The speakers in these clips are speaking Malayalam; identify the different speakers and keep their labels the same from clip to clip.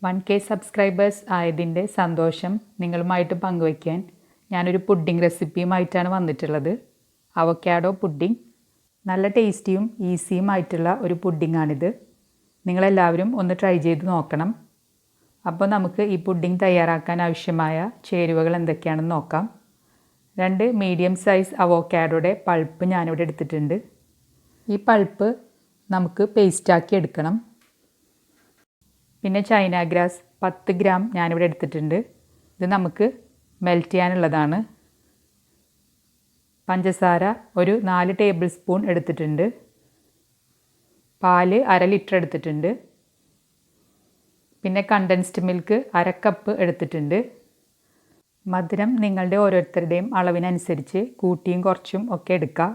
Speaker 1: 1K സബ്സ്ക്രൈബേഴ്സ് ആയതിൻ്റെ സന്തോഷം നിങ്ങളുമായിട്ട് പങ്കുവയ്ക്കാൻ ഞാനൊരു പുഡിംഗ് റെസിപ്പിയുമായിട്ടാണ് വന്നിട്ടുള്ളത്. Avocado pudding. നല്ല ടേസ്റ്റിയും ഈസിയുമായിട്ടുള്ള ഒരു പുഡിംഗാണിത്. നിങ്ങളെല്ലാവരും ഒന്ന് ട്രൈ ചെയ്ത് നോക്കണം. അപ്പോൾ നമുക്ക് ഈ പുഡിംഗ് തയ്യാറാക്കാൻ ആവശ്യമായ ചേരുവകൾ എന്തൊക്കെയാണെന്ന് നോക്കാം. 2 മീഡിയം സൈസ് അവോക്കാഡോയുടെ പൾപ്പ് ഞാനിവിടെ എടുത്തിട്ടുണ്ട്. ഈ പൾപ്പ് നമുക്ക് പേസ്റ്റാക്കി എടുക്കണം. പിന്നെ ചൈന ഗ്രാസ് 10 ഗ്രാം ഞാനിവിടെ എടുത്തിട്ടുണ്ട്. ഇത് നമുക്ക് മെൽറ്റ് ചെയ്യാനുള്ളതാണ്. പഞ്ചസാര ഒരു 4 ടേബിൾ സ്പൂൺ എടുത്തിട്ടുണ്ട്. പാല് 1/2 ലിറ്റർ എടുത്തിട്ടുണ്ട്. പിന്നെ കണ്ടൻസ്ഡ് മിൽക്ക് 1/2 കപ്പ് എടുത്തിട്ടുണ്ട്. മധുരം നിങ്ങളുടെ ഓരോരുത്തരുടെയും അളവിനനുസരിച്ച് കൂട്ടിയും കുറച്ചും ഒക്കെ എടുക്കുക.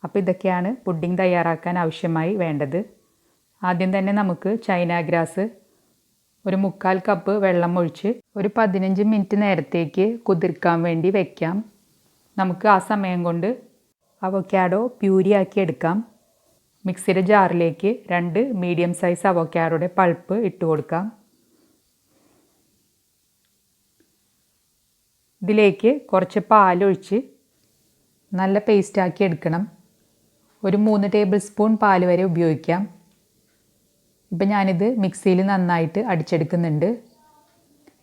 Speaker 1: അപ്പോൾ ഇതൊക്കെയാണ് പുഡിംഗ് തയ്യാറാക്കാൻ ആവശ്യമായി വേണ്ടത്. ആദ്യം തന്നെ നമുക്ക് ചൈന ഗ്രാസ് ഒരു 3/4 കപ്പ് വെള്ളം ഒഴിച്ച് ഒരു 15 മിനിറ്റ് നേരത്തേക്ക് കുതിർക്കാൻ വേണ്ടി വയ്ക്കാം. നമുക്ക് ആ സമയം കൊണ്ട് അവോക്കാഡോ പ്യൂരിയാക്കി എടുക്കാം. മിക്സിയുടെ ജാറിലേക്ക് 2 മീഡിയം സൈസ് അവോക്കാഡോയുടെ പൾപ്പ് ഇട്ട് കൊടുക്കാം. ഇതിലേക്ക് കുറച്ച് പാലൊഴിച്ച് നല്ല പേസ്റ്റാക്കി എടുക്കണം. ഒരു 3 ടേബിൾ സ്പൂൺ പാൽ വരെ ഉപയോഗിക്കാം. ഇപ്പം ഞാനിത് മിക്സിയിൽ നന്നായിട്ട് അടിച്ചെടുക്കുന്നുണ്ട്.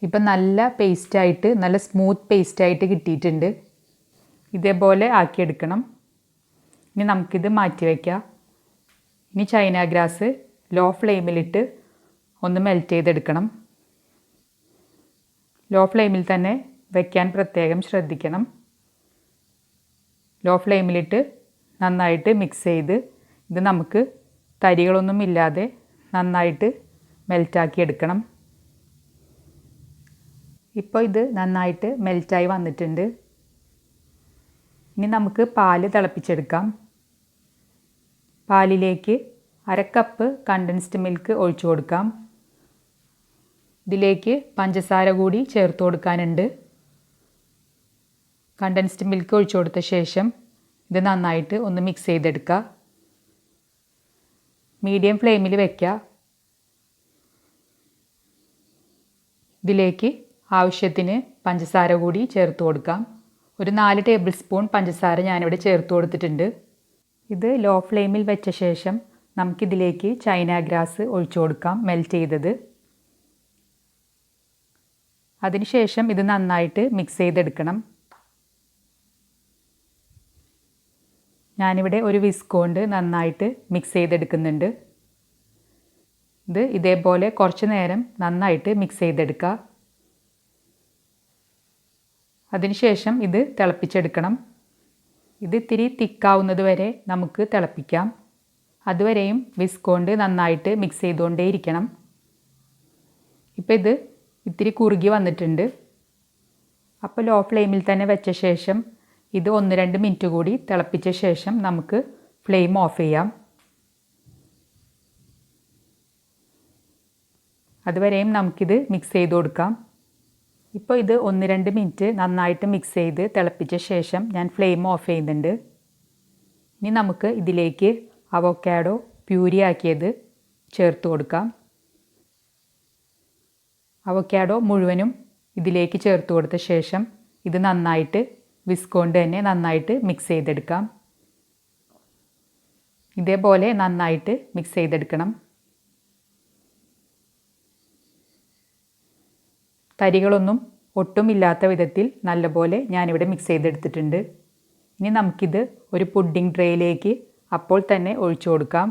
Speaker 1: ഇപ്പം നല്ല പേസ്റ്റായിട്ട് നല്ല സ്മൂത്ത് പേസ്റ്റായിട്ട് കിട്ടിയിട്ടുണ്ട്. ഇതേപോലെ ആക്കിയെടുക്കണം. ഇനി നമുക്കിത് മാറ്റി വയ്ക്കാം. ഇനി ചൈന ഗ്രാസ് ലോ ഫ്ലെയിമിലിട്ട് ഒന്ന് മെൽറ്റ് ചെയ്തെടുക്കണം. ലോ ഫ്ലെയിമിൽ തന്നെ വയ്ക്കാൻ പ്രത്യേകം ശ്രദ്ധിക്കണം. ലോ ഫ്ലെയിമിലിട്ട് നന്നായിട്ട് മിക്സ് ചെയ്ത് ഇത് നമുക്ക് തരികളൊന്നും ഇല്ലാതെ നന്നായിട്ട് മെൽറ്റാക്കി എടുക്കണം. ഇപ്പോൾ ഇത് നന്നായിട്ട് മെൽറ്റായി വന്നിട്ടുണ്ട്. ഇനി നമുക്ക് പാല് തിളപ്പിച്ചെടുക്കാം. പാലിലേക്ക് 1/2 കപ്പ് കണ്ടൻസ്ഡ് മിൽക്ക് ഒഴിച്ചു കൊടുക്കാം. ഇതിലേക്ക് പഞ്ചസാര കൂടി ചേർത്ത് കൊടുക്കാനുണ്ട്. കണ്ടൻസ്ഡ് മിൽക്ക് ഒഴിച്ചു കൊടുത്ത ശേഷം ഇത് നന്നായിട്ട് ഒന്ന് മിക്സ് ചെയ്തെടുക്കുക. മീഡിയം ഫ്ലെയിമിൽ വയ്ക്കുക. ഇതിലേക്ക് ആവശ്യത്തിന് പഞ്ചസാര കൂടി ചേർത്ത് കൊടുക്കാം. ഒരു 4 ടേബിൾ സ്പൂൺ പഞ്ചസാര ഞാനിവിടെ ചേർത്ത് കൊടുത്തിട്ടുണ്ട്. ഇത് ലോ ഫ്ലെയിമിൽ വെച്ച ശേഷം നമുക്കിതിലേക്ക് ചൈന ഗ്രാസ് ഒഴിച്ചു കൊടുക്കാം, മെൽറ്റ് ചെയ്തത്. അതിനുശേഷം ഇത് നന്നായിട്ട് മിക്സ് ചെയ്തെടുക്കണം. ഞാനിവിടെ ഒരു വിസ്ക് കൊണ്ട് നന്നായിട്ട് മിക്സ് ചെയ്തെടുക്കുന്നുണ്ട്. ഇത് ഇതേപോലെ കുറച്ച് നേരം നന്നായിട്ട് മിക്സ് ചെയ്തെടുക്കുക. അതിനുശേഷം ഇത് തിളപ്പിച്ചെടുക്കണം. ഇത് ഇത്തിരി തിക്കാവുന്നത് വരെ നമുക്ക് തിളപ്പിക്കാം. അതുവരെയും വിസ്ക് കൊണ്ട് നന്നായിട്ട് മിക്സ് ചെയ്തുകൊണ്ടേയിരിക്കണം. ഇപ്പോൾ ഇത് ഇത്തിരി കുറുകി വന്നിട്ടുണ്ട്. അപ്പോൾ ലോ ഫ്ലെയിമിൽ തന്നെ വെച്ച ശേഷം ഇത് 1-2 മിനിറ്റ് കൂടി തിളപ്പിച്ച ശേഷം നമുക്ക് ഫ്ലെയിം ഓഫ് ചെയ്യാം. അതുവരെയും നമുക്കിത് മിക്സ് ചെയ്ത് കൊടുക്കാം. ഇപ്പോൾ ഇത് 1-2 മിനിറ്റ് നന്നായിട്ട് മിക്സ് ചെയ്ത് തിളപ്പിച്ച ശേഷം ഞാൻ ഫ്ലെയിം ഓഫ് ചെയ്യുന്നുണ്ട്. ഇനി നമുക്ക് ഇതിലേക്ക് അവോക്കാഡോ പ്യൂരി ആക്കിയത് ചേർത്ത് കൊടുക്കാം. അവോക്കാഡോ മുഴുവനും ഇതിലേക്ക് ചേർത്ത് കൊടുത്ത ശേഷം ഇത് നന്നായിട്ട് വിസ്ക് കൊണ്ട് തന്നെ നന്നായിട്ട് മിക്സ് ചെയ്തെടുക്കാം. ഇതേപോലെ നന്നായിട്ട് മിക്സ് ചെയ്തെടുക്കണം. തരികളൊന്നും ഒട്ടുമില്ലാത്ത വിധത്തിൽ നല്ലപോലെ ഞാനിവിടെ മിക്സ് ചെയ്തെടുത്തിട്ടുണ്ട്. ഇനി നമുക്കിത് ഒരു പുഡിംഗ് ട്രേയിലേക്ക് അപ്പോൾ തന്നെ ഒഴിച്ചു കൊടുക്കാം.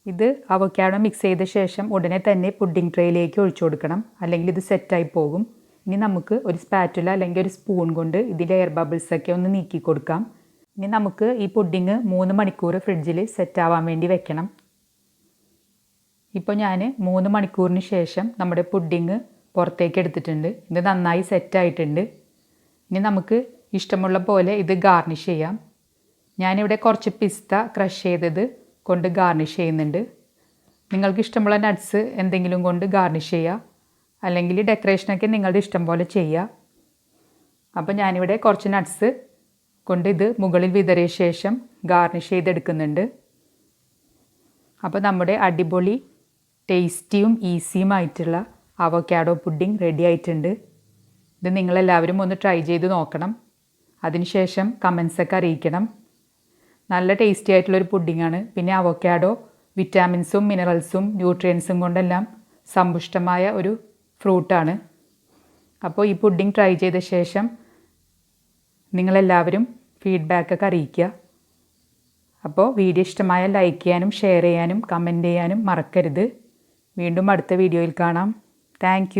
Speaker 1: ഇത് അവോക്കാഡോ മിക്സ് ചെയ്ത ശേഷം ഉടനെ തന്നെ പുഡിംഗ് ട്രേയിലേക്ക് ഒഴിച്ചു കൊടുക്കണം, അല്ലെങ്കിൽ ഇത് സെറ്റായി പോകും. ഇനി നമുക്ക് ഒരു സ്പാറ്റുല അല്ലെങ്കിൽ ഒരു സ്പൂൺ കൊണ്ട് ഇതിൻ്റെ എയർ ബബിൾസൊക്കെ ഒന്ന് നീക്കി കൊടുക്കാം. ഇനി നമുക്ക് ഈ പുഡിംഗ് 3 മണിക്കൂർ ഫ്രിഡ്ജിൽ സെറ്റാവാൻ വേണ്ടി വെക്കണം. ഇപ്പോൾ ഞാൻ 3 മണിക്കൂറിന് ശേഷം നമ്മുടെ പുഡിംഗ് പുറത്തേക്ക് എടുത്തിട്ടുണ്ട്. ഇത് നന്നായി സെറ്റായിട്ടുണ്ട്. ഇനി നമുക്ക് ഇഷ്ടമുള്ള പോലെ ഇത് ഗാർണിഷ് ചെയ്യാം. ഞാനിവിടെ കുറച്ച് പിസ്ത ക്രഷ് ചെയ്തത് കൊണ്ട് ഗാർണിഷ് ചെയ്യുന്നുണ്ട്. നിങ്ങൾക്ക് ഇഷ്ടമുള്ള നട്ട്സ് എന്തെങ്കിലും കൊണ്ട് ഗാർണിഷ് ചെയ്യുക, അല്ലെങ്കിൽ ഡെക്കറേഷനൊക്കെ നിങ്ങളുടെ ഇഷ്ടം പോലെ ചെയ്യുക. അപ്പോൾ ഞാനിവിടെ കുറച്ച് നട്ട്സ് കൊണ്ട് ഇത് മുകളിൽ വിതറിയ ശേഷം ഗാർണിഷ് ചെയ്തെടുക്കുന്നുണ്ട്. അപ്പോൾ നമ്മുടെ അടിപൊളി ടേസ്റ്റിയും ഈസിയുമായിട്ടുള്ള അവോക്കാഡോ പുഡിംഗ് റെഡി ആയിട്ടുണ്ട്. ഇത് നിങ്ങളെല്ലാവരും ഒന്ന് ട്രൈ ചെയ്ത് നോക്കണം. അതിനുശേഷം കമൻസൊക്കെ അറിയിക്കണം. നല്ല ടേസ്റ്റി ആയിട്ടുള്ളൊരു പുഡിങ്ങാണ്. പിന്നെ അവോക്കാഡോ വിറ്റാമിൻസും മിനറൽസും ന്യൂട്രിയൻസും കൊണ്ടെല്ലാം സമ്പുഷ്ടമായ ഒരു ഫ്രൂട്ടാണ്. അപ്പോൾ ഈ പുഡിംഗ് ട്രൈ ചെയ്ത ശേഷം നിങ്ങളെല്ലാവരും ഫീഡ്ബാക്കൊക്കെ അറിയിക്കുക. അപ്പോൾ വീഡിയോ ഇഷ്ടമായ ലൈക്ക് ചെയ്യാനും ഷെയർ ചെയ്യാനും കമൻറ്റ് ചെയ്യാനും മറക്കരുത്. വീണ്ടും അടുത്ത വീഡിയോയിൽ കാണാം. താങ്ക്